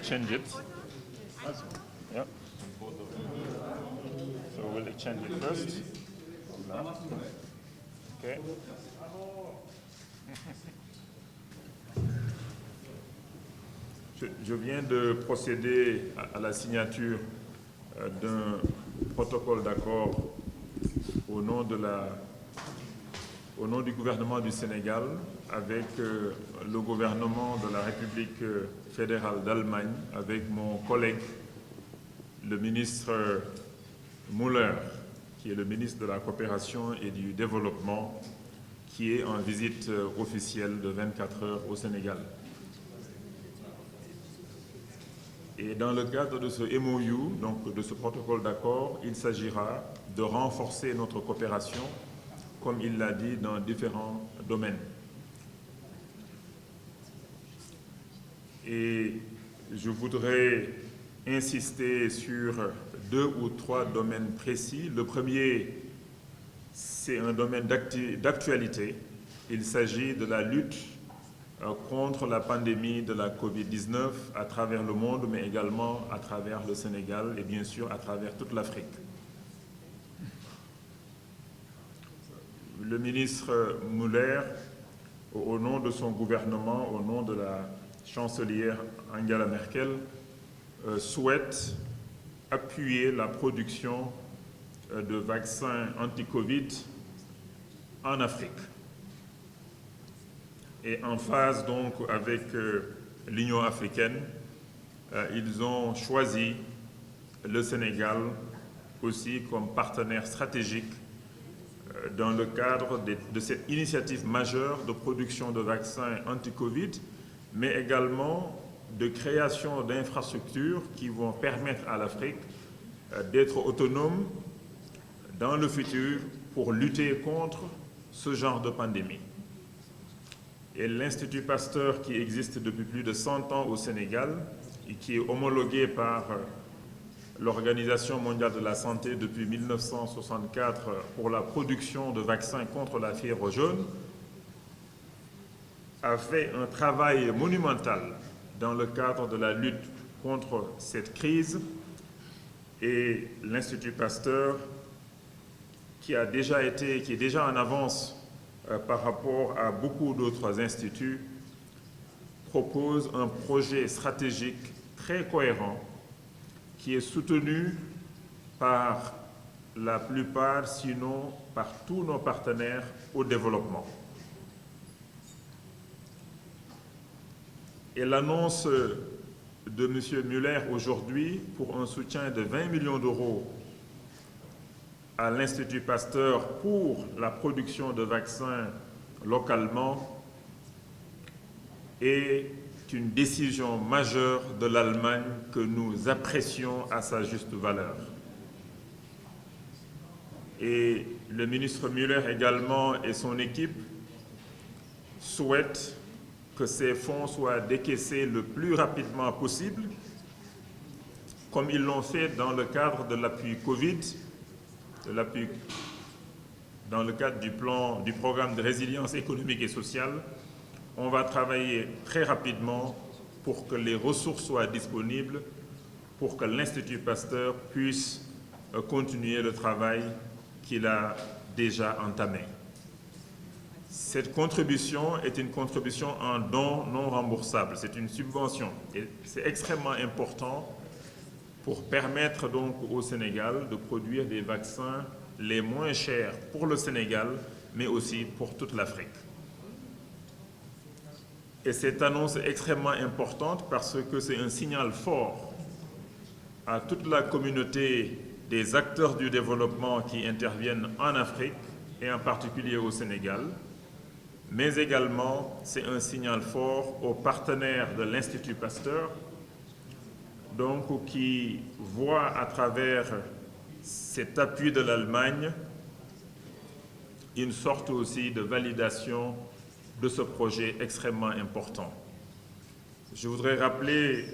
exchange it. Yeah. So we'll exchange it first. Okay. Je viens de procéder à la signature d'un protocole d'accord au nom du gouvernement du Sénégal avec le gouvernement de la République fédérale d'Allemagne, avec mon collègue, le ministre Müller, qui est le ministre de la Coopération et du Développement, qui est en visite officielle de 24 heures au Sénégal. Et dans le cadre de ce MOU, donc de ce protocole d'accord, il s'agira de renforcer notre coopération, comme il l'a dit, dans différents domaines. Et je voudrais insister sur 2 ou 3 domaines précis. Le premier, c'est un domaine d'actualité. Il s'agit de la lutte contre la pandémie de la COVID-19 à travers le monde, mais également à travers le Sénégal et bien sûr à travers toute l'Afrique. Le ministre Müller, au nom de son gouvernement, au nom de la chancelière Angela Merkel, souhaite appuyer la production de vaccins anti-Covid en Afrique. Et en phase donc avec l'Union africaine, ils ont choisi le Sénégal aussi comme partenaire stratégique dans le cadre de cette initiative majeure de production de vaccins anti-Covid, mais également de création d'infrastructures qui vont permettre à l'Afrique d'être autonome dans le futur pour lutter contre ce genre de pandémie. Et l'Institut Pasteur, qui existe depuis plus de 100 ans au Sénégal et qui est homologué par l'Organisation mondiale de la santé depuis 1964 pour la production de vaccins contre la fièvre jaune, a fait un travail monumental dans le cadre de la lutte contre cette crise. Et l'Institut Pasteur, qui est déjà en avance par rapport à beaucoup d'autres instituts, propose un projet stratégique très cohérent qui est soutenu par la plupart, sinon par tous nos partenaires au développement. Et l'annonce de M. Müller aujourd'hui pour un soutien de 20 millions d'euros à l'Institut Pasteur pour la production de vaccins localement est une décision majeure de l'Allemagne que nous apprécions à sa juste valeur. Et le ministre Müller également et son équipe souhaitent que ces fonds soient décaissés le plus rapidement possible, comme ils l'ont fait dans le cadre de l'appui Covid, dans le cadre du programme de résilience économique et sociale. On va travailler très rapidement pour que les ressources soient disponibles, pour que l'Institut Pasteur puisse continuer le travail qu'il a déjà entamé. Cette contribution est une contribution en don non remboursable, c'est une subvention. Et c'est extrêmement important pour permettre donc au Sénégal de produire des vaccins les moins chers pour le Sénégal, mais aussi pour toute l'Afrique. Et cette annonce est extrêmement importante parce que c'est un signal fort à toute la communauté des acteurs du développement qui interviennent en Afrique et en particulier au Sénégal, mais également c'est un signal fort aux partenaires de l'Institut Pasteur, donc qui voient à travers cet appui de l'Allemagne une sorte aussi de validation de ce projet extrêmement important. Je voudrais rappeler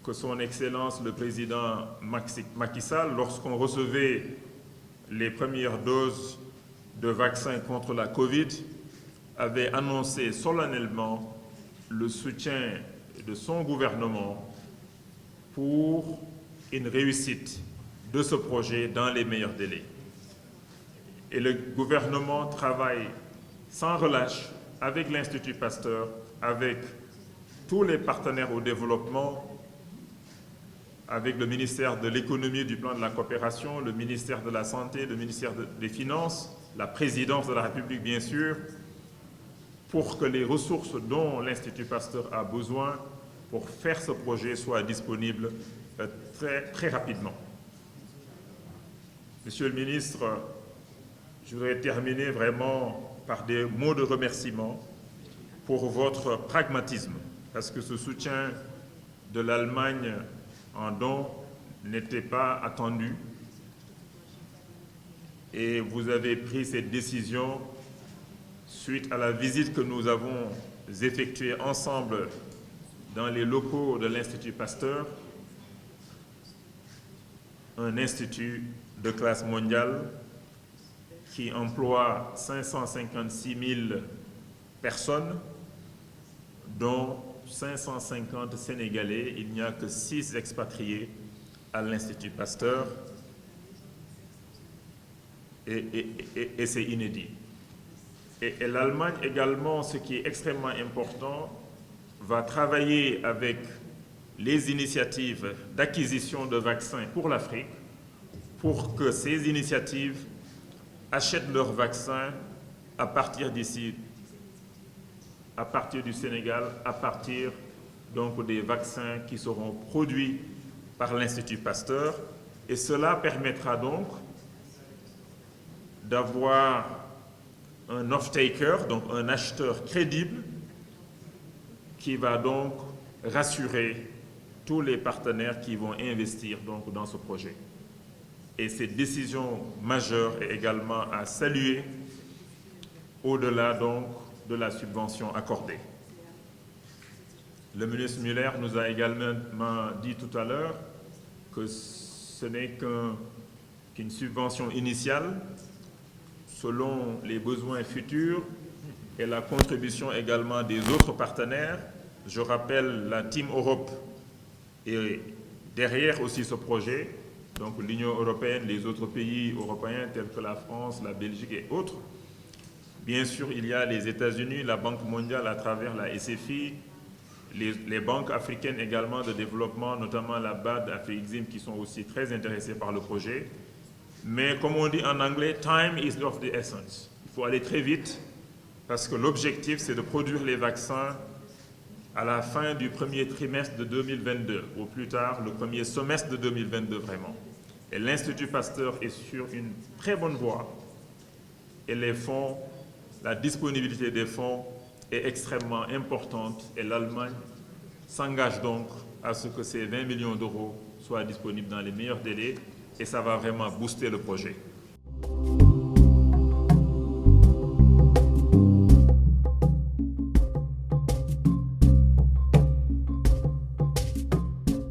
que son Excellence le Président Macky Sall, lorsqu'on recevait les premières doses de vaccins contre la Covid, avait annoncé solennellement le soutien de son gouvernement pour une réussite de ce projet dans les meilleurs délais. Et le gouvernement travaille sans relâche avec l'Institut Pasteur, avec tous les partenaires au développement, avec le ministère de l'économie, du plan de la coopération, le ministère de la Santé, le ministère des Finances, la présidence de la République bien sûr, pour que les ressources dont l'Institut Pasteur a besoin pour faire ce projet soient disponibles très rapidement. Monsieur le ministre, je voudrais terminer vraiment par des mots de remerciement pour votre pragmatisme, parce que ce soutien de l'Allemagne en don n'était pas attendu et vous avez pris cette décision suite à la visite que nous avons effectuée ensemble dans les locaux de l'Institut Pasteur, un institut de classe mondiale qui emploie 556 000 personnes, dont 550 Sénégalais. Il n'y a que 6 expatriés à l'Institut Pasteur et c'est inédit. Et l'Allemagne également, ce qui est extrêmement important, va travailler avec les initiatives d'acquisition de vaccins pour l'Afrique pour que ces initiatives achètent leurs vaccins à partir d'ici, à partir du Sénégal, à partir donc des vaccins qui seront produits par l'Institut Pasteur. Et cela permettra donc d'avoir un off-taker, donc un acheteur crédible, qui va donc rassurer tous les partenaires qui vont investir donc dans ce projet. Et cette décision majeure est également à saluer au-delà donc de la subvention accordée. Le ministre Muller nous a également dit tout à l'heure que ce n'est qu'une subvention initiale selon les besoins futurs et la contribution également des autres partenaires. Je rappelle, la Team Europe est derrière aussi ce projet, donc l'Union européenne, les autres pays européens tels que la France, la Belgique et autres. Bien sûr, il y a les États-Unis, la Banque mondiale à travers la SFI, les banques africaines également de développement, notamment la BAD, Afri-Exim, qui sont aussi très intéressés par le projet. Mais comme on dit en anglais, time is of the essence. Il faut aller très vite parce que l'objectif, c'est de produire les vaccins à la fin du premier trimestre de 2022, ou plus tard, le premier semestre de 2022 vraiment. Et l'Institut Pasteur est sur une très bonne voie. Et les fonds, la disponibilité des fonds est extrêmement importante et l'Allemagne s'engage donc à ce que ces 20 millions d'euros soient disponibles dans les meilleurs délais et ça va vraiment booster le projet.